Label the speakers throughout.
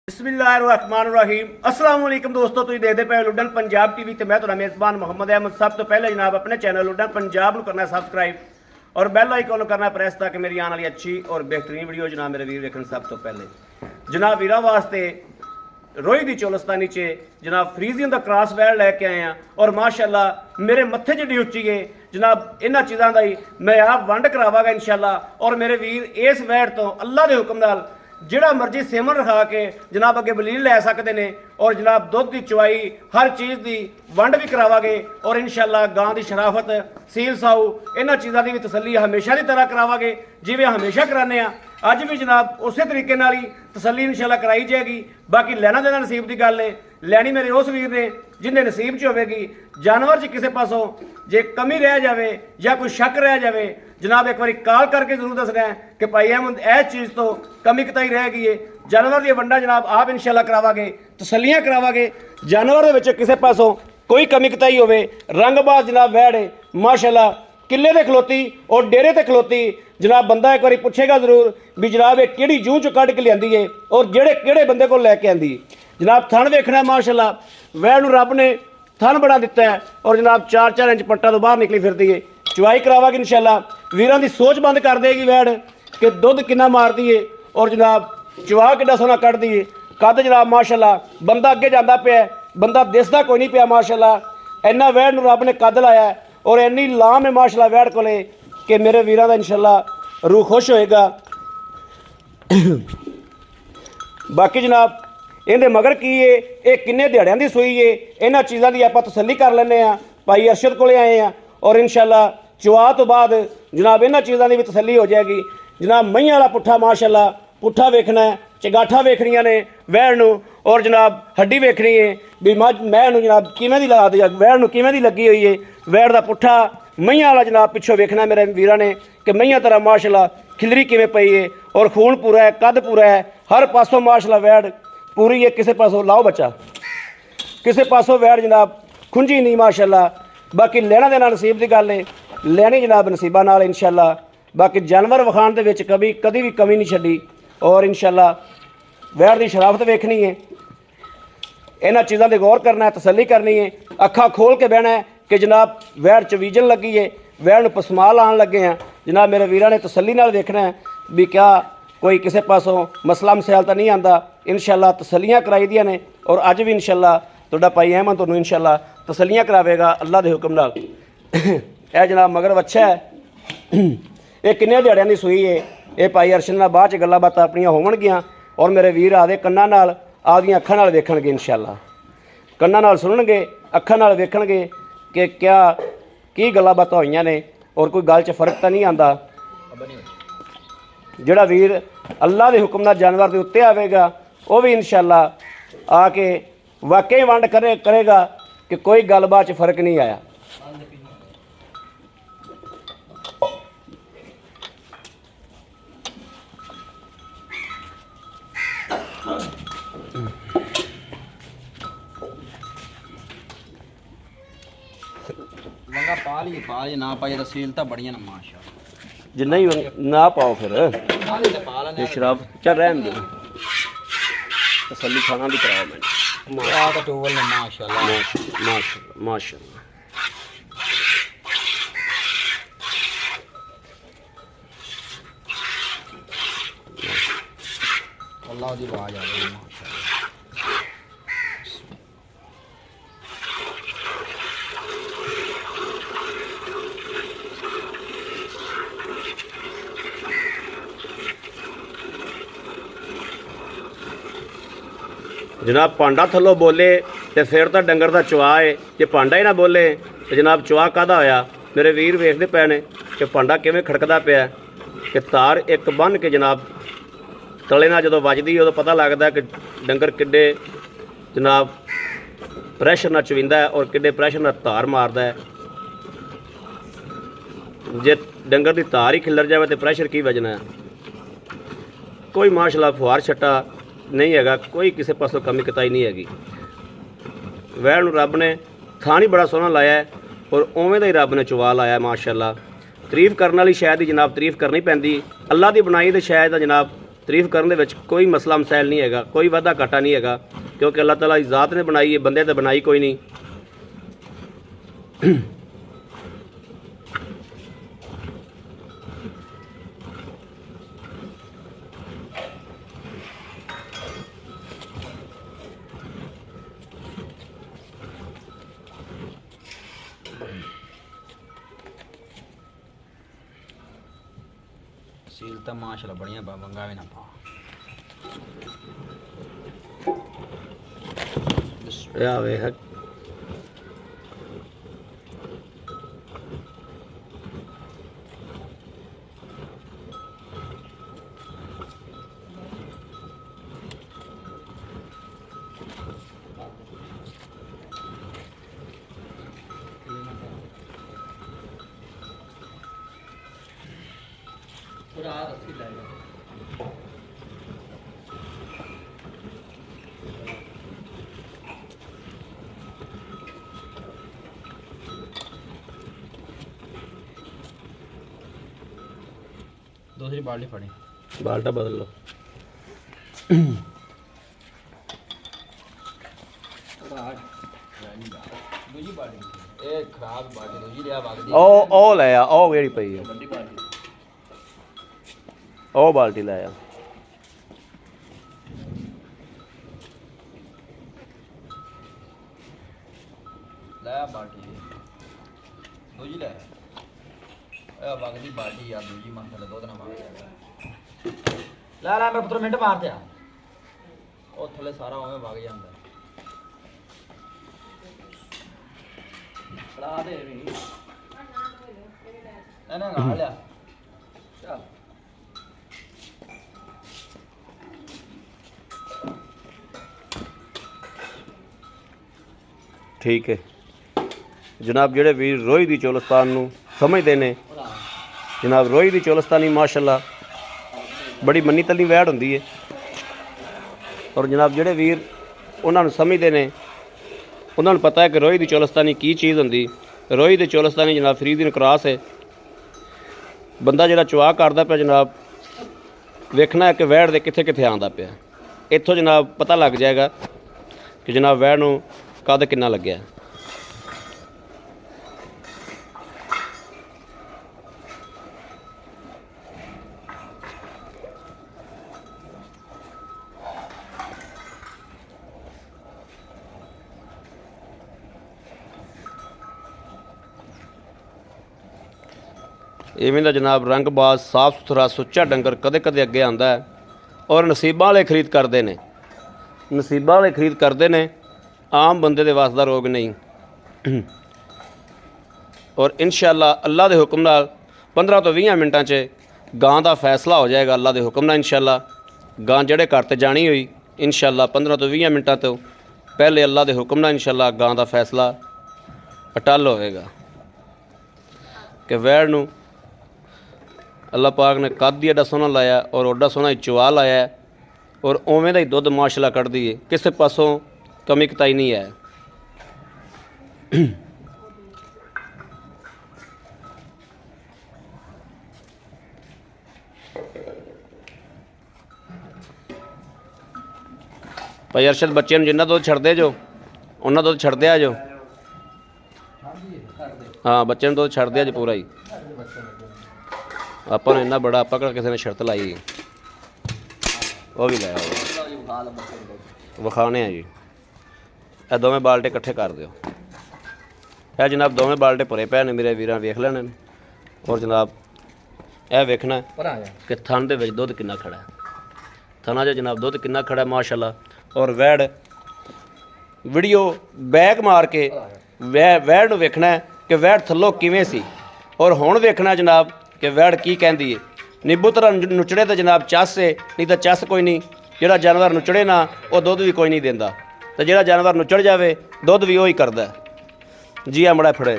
Speaker 1: बिस्मिल्लाहिर्रहमानिर्रहीम अस्सलाम वालेकुम दोस्तों, तुम देखते पे लुडन पंजाब टीवी तो मैं तुम्हारा मेज़बान मोहम्मद अहमद। सब तो पहले जनाब अपने चैनल लुडन पंजाब को करना सब्सक्राइब और बैल आइकन करना प्रेस ताकि मेरी आने वाली अच्छी और बेहतरीन वीडियो जनाब मेरे वीर देखने सब तो पहले जनाब वीरा वास्ते रोही दी चोलस्तानी च जनाब फ्रीजियन का क्रॉस वैल लैके आए हैं और माशाअल्लाह मेरे मत्थे जिड्डी उच्ची है जनाब। इन्होंने चीज़ों का ही मैं आप वंड करावागा इंशाअल्लाह। और मेरे वीर इस वैड़ तो अल्लाह के हुक्म नाल जिहड़ा मर्जी सेमन रखा के जनाब अगे बलील लै सकते हैं और जनाब दुध की चुवाई हर चीज़ की वंड भी करावागे और इंशाअल्लाह गां की शराफत सील साऊ इन्होंने चीज़ों की भी तसली हमेशा की तरह करावागे जिवें हमेशा कराने आ। अज भी जनाब उस तरीके नाल ही तसली इंशाअल्लाह कराई जाएगी। बाकी लैना देना नसीब की गल है, लैनी मेरे उस वीर ने जिन्हें नसीब च होगी। जानवर च किसी पासों जे कमी रह जाए या कोई शक रह जाए जनाब एक बार कॉल करके जरूर दसना है कि भाई अहमद इस चीज़ तो कमी कताई रह गई है। जानवर दी वंडा जनाब आप इंशाअल्लाह करावागे, तसलियाँ करावागे। जानवर के किसी पासों कोई कमी कताई होवे रंगबाज जनाब वैड़ है माशाअल्लाह किले ते खलोती और डेरे ते खलोती जनाब। बंदा एक बार पूछेगा जरूर भी जनाब ये किहड़ी जूह चो कढ़ के लियांदी है और जेड़े किहड़े बंदे को लैके आंदी जनाब। थन वेखना माशाअल्लाह वैड़ नूं रब ने थन बड़ा दिता है और जनाब 4-4 इंच पट्टा तो बाहर निकली फिरती है। चुवाई करावागे इंशाअल्लाह। वीरां दी सोच बंद कर देगी वैड़ कि दुध कितना मारती है और जनाब चुवा कितना सोना कढ़दी है। कद जनाब माशाअल्लाह बंदा अगे जाता पिया, बंदा दिसदा कोई नहीं पिया माशाअल्लाह। इन्ना वैड़ नूं रब ने कद लाया है और इन्नी लाम है माशाअल्लाह वैड़ कोले कि मेरे वीरां दा इंशाअल्लाह रूह खुश होएगा। बाकी जनाब इहदे मगर की है ये किन्ने दिहाड़ियां दी सूई है इन्हां चीज़ों की आपां तसल्ली कर लैंदे आ। भाई अरशद कोले आए हैं और इंशाअल्लाह चुआ तो बाद जनाब इन्हां चीज़ों की भी तसल्ली हो जाएगी। जनाब मईं वाला पुट्ठा माशाअल्लाह पुट्ठा वेखना है, चगाठा वेखनियां ने वैड़ नूं और जनाब हड्डी वेखनी है भी मैं नूं जनाब किवें दी ला दी वैड़ नूं किवें दी लगी हुई है। वैड़ दा पुट्ठा मईं वाला जनाब पिछों वेखना मेरे वीरां ने कि मईं तरह माशाअल्लाह खिलरी किवें पई है और खून पूरा है, कद पूरा है, हर पासों माशाअल्लाह वैड़ पूरी है। किसी पासों लाओ बच्चा, किसी पासों वैड़ जनाब खुंजी नहीं माशाअल्लाह। बाकी लेना देना नसीब की गल है, लैनी जनाब नसीबा नाल इंशाअल्लाह। बाकी जानवर विखाण दे विच कभी भी कमी नहीं छड्डी और इंशाअल्लाह वैड़ की शराफत वेखनी है। इन्हां चीज़ों पर गौर करना है, तसल्ली करनी है, अखा खोल के बहना है कि जनाब वैड़ चवीजन लगी है, वैड़ नूं पसमाल आन लगे हैं जनाब। मेरे वीरां ने तसल्ली नाल देखना है भी क्या कोई किसी पासों मसला मसैल तो नहीं आता। इंशाअल्लाह तसलियाँ कराई दियां ने और अज भी इंशाअल्लाह तुहाडा भाई अहमद तुहानूं इंशाअल्लाह तसलियाँ करावेगा अल्लाह के हुक्म नाल। यह जनाब मगर वच्छा है ये किन्ने दिहाड़ियां दी सूई है। ये भाई अरशद नाल बाद च गल्लां बातां अपनियां होवणगियां और मेरे वीर आदे कन्नां नाल आपदियां अखां नाल वेखणगे इंशाअल्लाह। कन्नां नाल सुणनगे, अखां नाल वेखणगे कि क्या की गल्लां बातां होईयां ने और कोई गल च फर्क तो नहीं आंदा। जिहड़ा वीर अल्लाह के हुक्म नाल जानवर के उत्ते आवेगा वह भी इंशाअल्लाह आके वाकई वंड करेगा कि कोई गलबात च फर्क नहीं आया।
Speaker 2: लंगा पा ली ना पाई तसील तो बड़िया ना माशा
Speaker 1: जिन्ना ही ना पाओ फिर ये शराब चल रहन दो तसल्ली खाना भी कराओ मैंने
Speaker 2: टोवल ने माशाल्लाह
Speaker 1: माशाल्लाह माशाल्लाह।
Speaker 2: अल्लाह दी आवाज आ रही है माशाल्लाह।
Speaker 1: जनाब भांडा थल्लों बोले तो फिर तो डंगर का चुआ है, जे भांडा ही ना बोले तो जनाब चुआ काहदा होया। मेरे वीर वेखते पे ने कि भांडा किवें खड़कदा पिया कि तार एक बन के जनाब तले नाल जदों वजदी उदों पता लगदा कि डंगर किड्डे जनाब प्रैशर नाल चवींदा है और किड्डे प्रैशर नाल तार मारदा है। जे डंगर की तार ही खिलर जाए तो प्रैशर की वजना है। कोई माशाअल्लाह फुहार छट्टा नहीं हैगा, कोई किसी पासों कमी कताई नहीं हैगी। वैड़ नूं रब ने थान ही बड़ा सोहना लाया है और उवें दा ही रब ने चुवा लाया माशाअल्लाह। तारीफ करने वाली शै दी जनाब तारीफ करनी पैंदी, अल्लाह की बनाई तो शै दा जनाब ਤਾਰੀਫ ਕਰਨ ਦੇ ਵਿੱਚ ਕੋਈ ਮਸਲਾ ਮਸਾਇਲ ਨਹੀਂ ਹੈਗਾ, ਕੋਈ ਵਾਧਾ ਘਾਟਾ ਨਹੀਂ ਹੈਗਾ, ਕਿਉਂਕਿ ਅੱਲਾਹ ਤਾਲਾ ਦੀ ਜ਼ਾਤ ਨੇ ਬਣਾਈ ਹੈ, ਬੰਦੇ ਤੇ ਬਣਾਈ ਕੋਈ ਨਹੀਂ।
Speaker 2: सील तो माशाल्लाह बढ़िया वंगा भी ना पा।
Speaker 1: या वे
Speaker 2: दूसरी बाल्टी फड़ी,
Speaker 1: बाल्टा बदल लो।
Speaker 2: दूजी बाल्टी ए खराब बाल्टी दूजी लिया बाल्टी
Speaker 1: ओ ले आ, ओ केड़ी पई है,
Speaker 2: बड़ी बाल्टी
Speaker 1: ओ बाल्टी ले आ।
Speaker 2: लाया बाल्टी दूजी ले ए बाल्टी बाल्टी यार दूजी मन थले दो दिन मार ला ला मेरे पुत्र मिनट मार दिया ओ थले सारा ओਵੇਂ ਵਗ ਜਾਂਦਾ ਫੜਾ ਦੇ ਵੀ ਇਹਨਾਂ ਗਾ ਲਿਆ ਚੱਲ
Speaker 1: ਠੀਕ ਹੈ ਜਨਾਬ, ਜਿਹੜੇ ਵੀਰ ਰੋਹੀ ਦੀ ਚੋਲਸਤਾਨ ਨੂੰ ਸਮਝਦੇ ਨੇ ਜਨਾਬ, ਰੋਹੀ ਦੀ ਚੋਲਸਤਾਨੀ ਮਾਸ਼ਾਅੱਲਾ ਬੜੀ ਮੰਨੀ ਤਲੀ ਵੈੜ ਹੁੰਦੀ ਹੈ। ਔਰ ਜਨਾਬ ਜਿਹੜੇ ਵੀਰ ਉਹਨਾਂ ਨੂੰ ਸਮਝਦੇ ਨੇ ਉਹਨਾਂ ਨੂੰ ਪਤਾ ਹੈ ਕਿ ਰੋਹੀ ਦੀ ਚੋਲਸਤਾਨੀ ਕੀ ਚੀਜ਼ ਹੁੰਦੀ। ਰੋਹੀ ਦੀ ਚੋਲਸਤਾਨੀ ਜਨਾਬ ਫਰੀਦੀਨ ਕਰਾਸ ਹੈ। ਬੰਦਾ ਜਿਹੜਾ ਚੁਆ ਕਰਦਾ ਪਿਆ ਜਨਾਬ, ਵੇਖਣਾ ਹੈ ਕਿ ਵੈੜ ਦੇ ਕਿੱਥੇ ਕਿੱਥੇ ਆਉਂਦਾ ਪਿਆ। ਇੱਥੋਂ ਜਨਾਬ ਪਤਾ ਲੱਗ ਜਾਏਗਾ ਕਿ ਜਨਾਬ ਵੈੜ ਨੂੰ ਕੱਦ ਕਿੰਨਾ ਲੱਗਿਆ। ਇਵੇਂ ਦਾ ਜਨਾਬ ਰੰਗਬਾਜ਼ ਸਾਫ ਸੁਥਰਾ ਸੁੱਚਾ ਡੰਗਰ ਕਦੇ ਕਦੇ ਅੱਗੇ ਆਉਂਦਾ ਹੈ। ਔਰ ਨਸੀਬਾਂ ਵਾਲੇ ਖਰੀਦ ਕਰਦੇ ਨੇ, ਨਸੀਬਾਂ ਵਾਲੇ ਖਰੀਦ ਕਰਦੇ ਨੇ, ਆਮ ਬੰਦੇ ਦੇ ਵਾਸ ਦਾ ਰੋਗ ਨਹੀਂ। ਔਰ ਇਨਸ਼ਾਅੱਲਾ ਅੱਲਾ ਦੇ ਹੁਕਮ ਨਾਲ 15 ਤੋਂ 20 ਮਿੰਟਾਂ 'ਚ ਗਾਂ ਦਾ ਫੈਸਲਾ ਹੋ ਜਾਏਗਾ। ਅੱਲਾ ਦੇ ਹੁਕਮ ਨਾਲ ਇਨਸ਼ਾਅੱਲਾ ਗਾਂ ਜਿਹੜੇ ਘਰ 'ਤੇ ਜਾਣੀ ਹੋਈ ਇਨਸ਼ਾਅੱਲਾ 15 ਤੋਂ 20 ਮਿੰਟਾਂ ਤੋਂ ਪਹਿਲੇ ਅੱਲਾ ਦੇ ਹੁਕਮ ਨਾਲ ਇਨਸ਼ਾਅੱਲਾ ਗਾਂ ਦਾ ਫੈਸਲਾ ਅਟੱਲ ਹੋਵੇਗਾ ਕਿ ਵੈੜ ਨੂੰ ਅੱਲਾਹ ਪਾਕ ਨੇ ਕੱਦ ਹੀ ਐਡਾ ਸੋਹਣਾ ਲਾਇਆ ਔਰ ਓਡਾ ਸੋਹਣਾ ਚੁਆ ਲਾਇਆ ਔਰ ਉਵੇਂ ਦਾ ਹੀ ਦੁੱਧ ਮਾਸ਼ਾਅੱਲਾ ਕੱਢਦੀ ਹੈ। ਕਿਸੇ ਪਾਸੋਂ ਕਮੀ ਕਤਾਈ ਨਹੀਂ ਹੈ। ਭਾਈ ਅਰਸ਼ਦ ਬੱਚਿਆਂ ਨੂੰ ਜਿੰਨਾ ਦੁੱਧ ਛੱਡਦੇ ਜੋ ਉਹਨਾਂ ਦੁੱਧ ਛੱਡਦੇ ਆ ਜੋ। ਹਾਂ ਬੱਚਿਆਂ ਨੂੰ ਦੁੱਧ ਛੱਡਦੇ ਆ ਜੀ ਪੂਰਾ ਹੀ। ਆਪਾਂ ਨੂੰ ਇੰਨਾ ਬੜਾ ਆਪਾਂ ਕਿਹੜਾ ਕਿਸੇ ਨੇ ਸ਼ਰਤ ਲਾਈ। ਉਹ ਵੀ ਲਾਇਆ ਵਿਖਾਣੇ ਆ ਜੀ। ਇਹ ਦੋਵੇਂ ਬਾਲਟੇ ਇਕੱਠੇ ਕਰ ਦਿਓ। ਇਹ ਜਨਾਬ ਦੋਵੇਂ ਬਾਲਟੇ ਭਰੇ ਪਏ ਨੇ ਮੇਰੇ ਵੀਰਾਂ, ਵੇਖ ਲੈਣੇ ਨੇ। ਔਰ ਜਨਾਬ ਇਹ ਵੇਖਣਾ ਕਿ ਥਣ ਦੇ ਵਿੱਚ ਦੁੱਧ ਕਿੰਨਾ ਖੜਾ ਹੈ। ਥਣਾ 'ਚ ਜਨਾਬ ਦੁੱਧ ਕਿੰਨਾ ਖੜਾ ਮਾਸ਼ਾਅੱਲਾ। ਔਰ ਵੈੜ ਵੀਡੀਓ ਬੈਕ ਮਾਰ ਕੇ ਵੈੜ ਨੂੰ ਵੇਖਣਾ ਕਿ ਵੈੜ ਥੱਲੋਂ ਕਿਵੇਂ ਸੀ ਔਰ ਹੁਣ ਵੇਖਣਾ ਜਨਾਬ ਕਿ ਵੈੜ ਕੀ ਕਹਿੰਦੀ ਹੈ। ਨਿੰਬੂ ਤਰ੍ਹਾਂ ਨੁਚੜੇ ਤਾਂ ਜਨਾਬ ਚੱਸ ਹੈ, ਨਹੀਂ ਤਾਂ ਚੱਸ ਕੋਈ ਨਹੀਂ। ਜਿਹੜਾ ਜਾਨਵਰ ਨੁਚੜੇ ਨਾ ਉਹ ਦੁੱਧ ਵੀ ਕੋਈ ਨਹੀਂ ਦਿੰਦਾ, ਤੇ ਜਿਹੜਾ ਜਾਨਵਰ ਨੁਚੜ ਜਾਵੇ ਦੁੱਧ ਵੀ ਉਹੀ ਕਰਦਾ ਜੀ। ਆ ਮੜਾ ਫੜੇ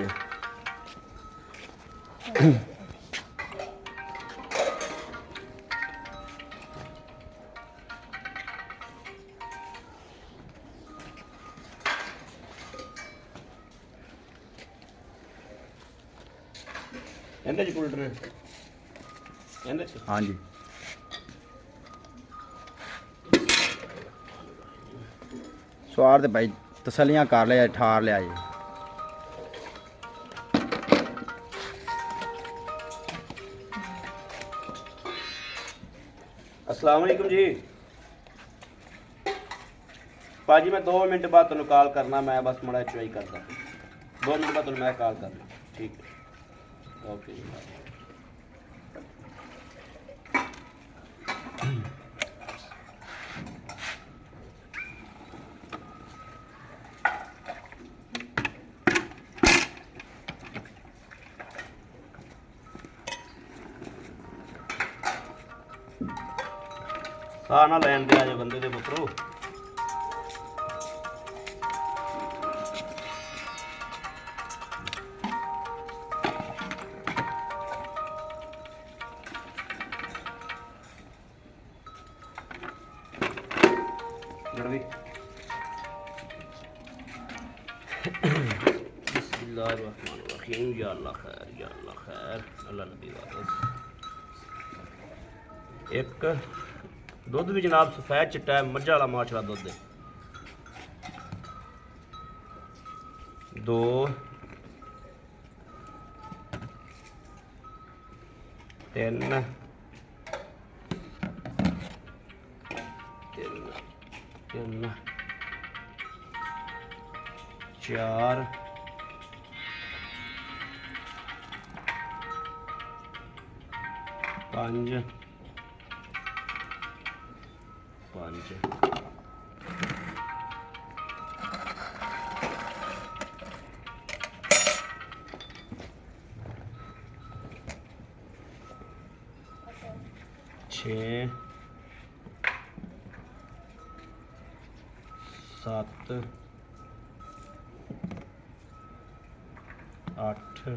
Speaker 1: ਇਹਦੇ 'ਚ ਕੁਲਟਰ ਇਹਦੇ 'ਚ।
Speaker 2: हाँ जी ਸਵਾਰ ਤੇ ਭਾਈ ਤਸੱਲੀਆਂ ਕਰ ਲਿਆ ਠਾਰ ਲਿਆ ਜੀ।
Speaker 1: अस्सलाम वालेकुम जी पाजी, मैं 2 मिनट बाद तुम कॉल करना, मैं बस मड़ा चुआई करता 2 मिनट बाद तुम मैं कॉल करना, ठीक है, ओके जी। ਸਾਹ ਨਾ ਲੈਣ ਦੇ ਆ ਜਾ ਬੰਦੇ ਦੇ ਪੁੱਤਰੋ। ਗੜਵੀ बिस्मिल्लाहिर्रहमानिर्रहीम, या अल्लाह खैर, या अल्लाह खैर, अल्लाह नबी वारिस। एक ਦੁੱਧ ਵੀ ਜਨਾਬ ਸਫੈਦ ਚਿੱਟਾ ਹੈ, ਮੱਝਾਂ ਵਾਲਾ ਮਾਸ਼ਾਅੱਲਾ ਦੁੱਧ ਹੈ। 2 3 4 5 6 7 8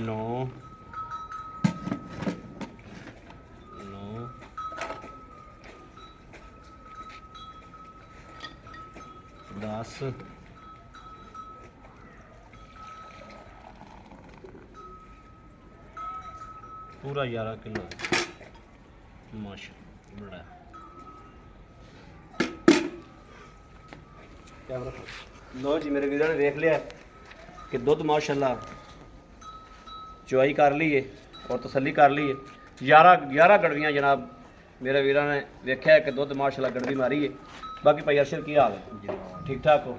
Speaker 1: 9 10 पूरा 11 किलो माशा बड़ा। लो जी मेरे वीरों ने देख लिया कि दुध माशाल्लाह चुआई कर ली है और तसल्ली कर ली है। 11 गड़वियाँ जनाब मेरे वीरों ने देखा है कि दुध माशाल्लाह गड़वी मारी है। बाकी भाई अरशद की हाल है, ठीक ठाक हो?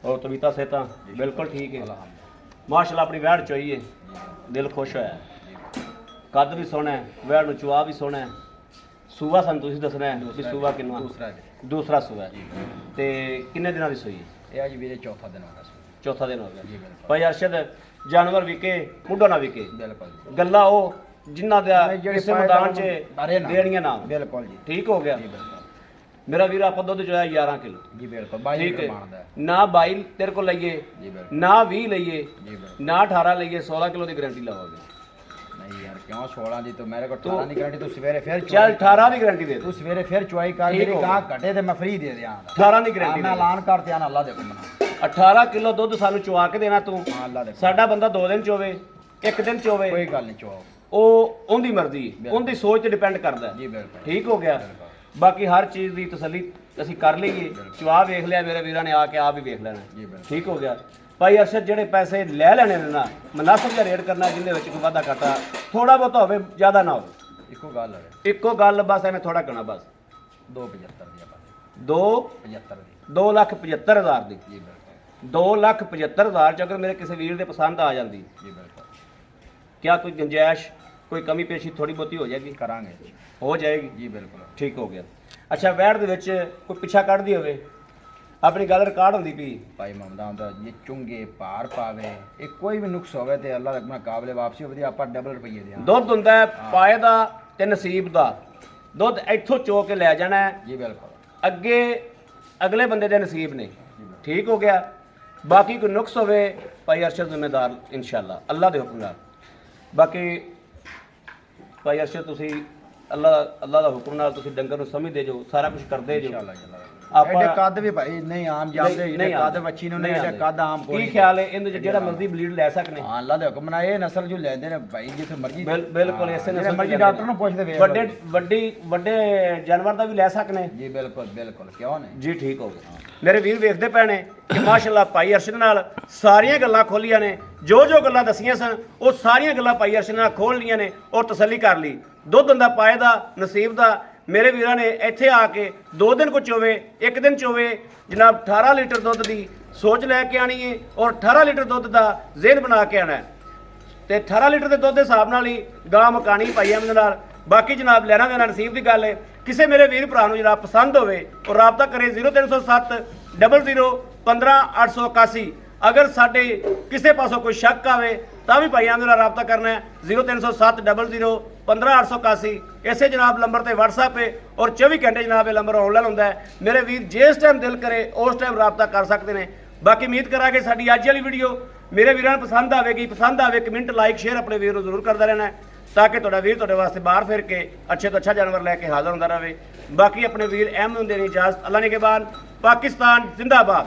Speaker 1: और तबीयत सेहत बिल्कुल ठीक है माशाल्लाह। अपनी वैड़ चुआई है, दिल खुश होया, कद भी सोहना है, वैड़ चुआ भी सोहना है। सूआ सन तुसीं दसना है भी सूआ किन्ना? दूसरा सूआ है। तो किन्ने दिनों की सूई है?
Speaker 2: ਇਹ ਜੀ ਵੀਰੇ ਚੌਥਾ ਦਿਨ ਹੋ ਗਿਆ ਸੀ।
Speaker 1: चौथा दिन हो गया। भाई अरशद जानवर विके मुंडा ना विके,
Speaker 2: ਬਿਲਕੁਲ ਜੀ,
Speaker 1: गल्ला वो जिन्ना दा
Speaker 2: ਜਿਹੜੇ
Speaker 1: इस मैदान च
Speaker 2: ਬਾਰੇ ਨਾ
Speaker 1: देनियां ना।
Speaker 2: ਬਿਲकुਲ ਜੀ,
Speaker 1: ठीक हो गया
Speaker 2: ਜੀ ਬਿਲकुल
Speaker 1: मेरा वीर, आप दुध जो है 11 किलो,
Speaker 2: ਜੀ ਬਿਲकुल 22
Speaker 1: ठीक
Speaker 2: ਲੀਟਰ
Speaker 1: है।
Speaker 2: ਬਣਦਾ ਹੈ
Speaker 1: ना 22 तेरे को लइए,
Speaker 2: ਜੀ ਬਿਲकुਲ
Speaker 1: ना 20 लइए,
Speaker 2: ਜੀ ਬਿਲकुਲ।
Speaker 1: ना 18 लइए, 16 किलो की गारंटी लाओगे।
Speaker 2: नहीं यार क्यों 16 ਦੀ तो मेरे को
Speaker 1: तो
Speaker 2: 18 ਦੀ गारंटी तू सवेरे फिर
Speaker 1: चल 18 की गारंटी दे
Speaker 2: तू सवेरे फिर चुआई कर
Speaker 1: ठीक
Speaker 2: मेरी
Speaker 1: हो
Speaker 2: गाह घटे ते मैं फ्री दे दियां
Speaker 1: 18 की गारंटी
Speaker 2: मैं ऐलान कर दिया ना अल्लाह दे हुक्म नाल
Speaker 1: 18 किलो दुध सानू चुआ के देना तू।
Speaker 2: हां अल्लाह दे
Speaker 1: साडा बंदा 2 दिन चोवे, 1 दिन चोवे,
Speaker 2: कोई गल नहीं चुआओ,
Speaker 1: ਉਹ ਉਹਦੀ ਮਰਜ਼ੀ, ਉਹਦੀ ਸੋਚ ਤੇ ਡਿਪੈਂਡ ਕਰਦਾ
Speaker 2: जी
Speaker 1: ਹੈ।
Speaker 2: बिल्कुल
Speaker 1: ਠੀਕ ਹੋ ਗਿਆ। ਬਾਕੀ ਹਰ ਚੀਜ਼ ਦੀ ਤਸੱਲੀ ਅਸੀਂ ਕਰ ਲਈਏ। ਚੁਆ ਵੇਖ ਲਿਆ ਮੇਰੇ ਵੀਰਾਂ ਨੇ, ਆ ਕੇ ਆਪ ਹੀ ਵੇਖ ਲੈਣਾ।
Speaker 2: जी बिल्कुल
Speaker 1: ਠੀਕ ਹੋ ਗਿਆ। ਭਾਈ ਅਰਸ਼ਦ ਜਿਹੜੇ ਪੈਸੇ ਲੈ ਲੈਣੇ ਨੇ ਨਾ, ਮੁਨਾਸਬ ਜਿਹਾ ਰੇਟ ਕਰਨਾ, ਜਿੰਦੇ ਵਿੱਚ ਕੋਈ ਵਾਧਾ ਘਾਟਾ ਥੋੜਾ ਬਹੁਤਾ ਹੋਵੇ, ਜ਼ਿਆਦਾ ਨਾ ਹੋਵੇ।
Speaker 2: इको गल है
Speaker 1: ਇੱਕੋ ਗੱਲ ਬਸ, ਐਵੇਂ ਥੋੜਾ ਕਰਨਾ ਬਸ।
Speaker 2: 275 ਦੀ ਆਪਾਂ
Speaker 1: 2,75,000
Speaker 2: ਦੀ
Speaker 1: 2,75,000 ਦੀ।
Speaker 2: जी बिल्कुल
Speaker 1: 2,75,000 ਚ ਅਗਰ ਮੇਰੇ ਕਿਸੇ ਵੀਰ ਦੇ ਪਸੰਦ ਆ ਜਾਂਦੀ,
Speaker 2: जी बिल्कुल
Speaker 1: क्या कोई गुंजाइश, कोई कमी पेशी थोड़ी बहुती हो जाएगी?
Speaker 2: करांगे
Speaker 1: हो जाएगी।
Speaker 2: जी बिल्कुल
Speaker 1: ठीक हो गया। अच्छा वैट ਦੇ ਵਿੱਚ ਕੋਈ ਪਿੱਛਾ ਕੱਢਦੀ ਹੋਵੇ, ਆਪਣੀ ਗੱਲ ਰਿਕਾਰਡ ਹੁੰਦੀ ਪਈ,
Speaker 2: ਭਾਈ ਮਮਦਾ ਹੁੰਦਾ ਇਹ ਚੁੰਗੇ ਭਾਰ ਪਾਵੇ, ਇਹ ਕੋਈ ਵੀ ਨੁਕਸ ਹੋਵੇ ਤੇ ਅੱਲਾਹ ਰੱਖਣਾ ਕਾਬਲੇ ਵਾਪਸੀ ਹੋਵੇ, ਆਪਾਂ ਡਬਲ ਰੁਪਈਏ ਦਿਆਂ।
Speaker 1: ਦੁੱਧ ਹੁੰਦਾ ਹੈ ਪਾਏ ਦਾ ਤੇ ਨਸੀਬ ਦਾ। ਦੁੱਧ ਇੱਥੋਂ ਚੋ ਕੇ ਲੈ ਜਾਣਾ ਹੈ,
Speaker 2: ਜੀ ਬਿਲਕੁਲ
Speaker 1: ਅੱਗੇ ਅਗਲੇ ਬੰਦੇ ਦੇ ਨਸੀਬ ਨੇ। ਠੀਕ ਹੋ ਗਿਆ। ਬਾਕੀ ਕੋਈ ਨੁਕਸ ਹੋਵੇ ਭਾਈ ਅਰਸ਼ਦ ਜ਼ਿੰਮੇਦਾਰ ਇਨਸ਼ਾਅੱਲਾ ਅੱਲਾਹ ਦੇ ਹੁਕਮ ਨਾਲ। ਬਾਕੀ ਭਾਈ ਅਰਸ਼ਦ ਤੁਸੀਂ ਅੱਲਾਹ ਦਾ ਹੁਕਮ ਨਾਲ ਤੁਸੀਂ ਡੰਗਰ ਨੂੰ ਸਮਝਦੇ ਜੋ, ਸਾਰਾ ਕੁਝ ਕਰਦੇ ਜੋ।
Speaker 2: ਇਨਸ਼ਾਅੱਲਾ
Speaker 1: ਆਪਾਂ
Speaker 2: ਐਡੇ ਕੱਦ ਵੀ ਭਾਈ ਨਹੀਂ ਆਮ ਜਾਂਦੇ ਜਿਹੜੇ ਕੱਦ ਬੱਚੀ ਨੂੰ ਨਹੀਂ ਐਡੇ ਕੱਦ ਆਮ ਕੋਈ
Speaker 1: ਕੀ ਖਿਆਲ ਹੈ ਇਹਦੇ ਚ ਜਿਹੜਾ ਮਰਜ਼ੀ ਬਲੀਡ ਲੈ ਸਕਨੇ?
Speaker 2: ਹਾਂ ਅੱਲਾ ਦੇ ਹੁਕਮ ਨਾਲ ਇਹ ਨਸਲ ਜੋ ਲੈਂਦੇ ਨੇ ਭਾਈ ਜਿੱਥੇ ਮਰਜ਼ੀ
Speaker 1: ਬਿਲਕੁਲ ਇਸੇ
Speaker 2: ਜਿਹੜੇ
Speaker 1: ਨਸਲ
Speaker 2: ਮਰਜ਼ੀ ਡਾਕਟਰ ਨੂੰ ਪੁੱਛਦੇ ਵੇਖ
Speaker 1: ਵੱਡੇ ਜਾਨਵਰ ਦਾ ਵੀ ਲੈ ਸਕਨੇ?
Speaker 2: ਜੀ ਬਿਲਕੁਲ ਬਿਲਕੁਲ ਕਿਉਂ ਨਹੀਂ
Speaker 1: ਜੀ ਠੀਕ ਹੋ ਗਿਆ। ਮੇਰੇ ਵੀਰ ਵੇਖਦੇ ਪਏ ਨੇ ਕਿ ਮਾਸ਼ਾਅੱਲਾ ਭਾਈ ਅਰਸ਼ਦ ਨਾਲ ਸਾਰੀਆਂ ਗੱਲਾਂ ਖੋਲੀਆਂ ਨੇ, ਜੋ ਗੱਲਾਂ ਦਸੀਆਂ ਸਨ ਉਹ ਸਾਰੀਆਂ ਗੱਲਾਂ ਭਾਈ ਅਰਸ਼ਦ ਨਾਲ ਖੋਲ ਲੀਆਂ ਨੇ ਔਰ ਤਸੱਲੀ ਕਰ ਲਈ। ਦੁੱਧ ਹੁੰਦਾ ਪਾਏ ਦਾ ਨਸੀਬ ਦਾ। ਮੇਰੇ ਵੀਰਾਂ ਨੇ ਇੱਥੇ ਆ ਕੇ 2 ਦਿਨ ਕੁ ਚੋਵੇ 1 ਦਿਨ ਚੋਵੇ ਜਨਾਬ 18 ਲੀਟਰ ਦੁੱਧ ਦੀ ਸੋਚ ਲੈ ਕੇ ਆਣੀ ਹੈ ਔਰ 18 ਲੀਟਰ ਦੁੱਧ ਦਾ ਜ਼ਿਹਨ ਬਣਾ ਕੇ ਆਣਾ ਤੇ 18 ਲੀਟਰ ਦੇ ਦੁੱਧ ਦੇ ਹਿਸਾਬ ਨਾਲ ਹੀ ਗਾਂ ਮਕਾਨੀ ਪਾਈ ਐਮ ਦੇ ਨਾਲ। ਬਾਕੀ ਜਨਾਬ ਲੈਣਾ ਦੇਣਾ ਨਸੀਬ ਦੀ ਗੱਲ ਹੈ। ਕਿਸੇ ਮੇਰੇ ਵੀਰ ਭਰਾ ਨੂੰ ਜਨਾਬ ਪਸੰਦ ਹੋਵੇ ਔਰ ਰਾਬਤਾ ਕਰੇ 0307 00 15 881। ਅਗਰ ਸਾਡੇ ਕਿਸੇ ਪਾਸੋਂ ਕੋਈ ਸ਼ੱਕ ਆਵੇ ਤਾਂ ਵੀ ਭਾਈਆਂ ਦੇ ਨਾਲ ਰਾਬਤਾ ਕਰਨਾ ਹੈ 0307 00 15 881। ਇਸੇ ਜਨਾਬ ਨੰਬਰ ਤੇ WhatsApp ਹੈ ਔਰ 24 ਘੰਟੇ ਜਨਾਬ ਇਹ ਨੰਬਰ ਆਨਲਾਈਨ ਹੁੰਦਾ ਹੈ। ਮੇਰੇ ਵੀਰ ਜਿਸ ਟਾਈਮ ਦਿਲ ਕਰੇ ਉਸ ਟਾਈਮ ਰਾਬਤਾ ਕਰ ਸਕਦੇ ਨੇ। ਬਾਕੀ ਉਮੀਦ ਕਰਾਂਗੇ ਸਾਡੀ ਅੱਜ ਵਾਲੀ ਵੀਡੀਓ ਮੇਰੇ ਵੀਰਾਂ ਨੂੰ ਪਸੰਦ ਆਵੇਗੀ। ਪਸੰਦ ਆਵੇ ਕਮੈਂਟ ਲਾਈਕ ਸ਼ੇਅਰ ਆਪਣੇ ਵੀਰ ਨੂੰ ਜ਼ਰੂਰ ਕਰਦਾ ਰਹਿਣਾ ਤਾਂ ਕਿ ਤੁਹਾਡਾ ਵੀਰ ਤੁਹਾਡੇ ਵਾਸਤੇ ਬਾਹਰ ਫਿਰ ਕੇ ਅੱਛੇ ਤੋਂ ਅੱਛਾ ਜਾਨਵਰ ਲੈ ਕੇ ਹਾਜ਼ਰ ਹੁੰਦਾ ਰਹੇ। ਬਾਕੀ ਆਪਣੇ ਵੀਰ ਅਹਿਮਦ ਨੂੰ ਦੇਣੀ ਇਜਾਜ਼ਤ। ਅੱਲਾ ਨੇ ਕੇ ਬਾਦ। ਪਾਕਿਸਤਾਨ ਜ਼ਿੰਦਾਬਾਦ।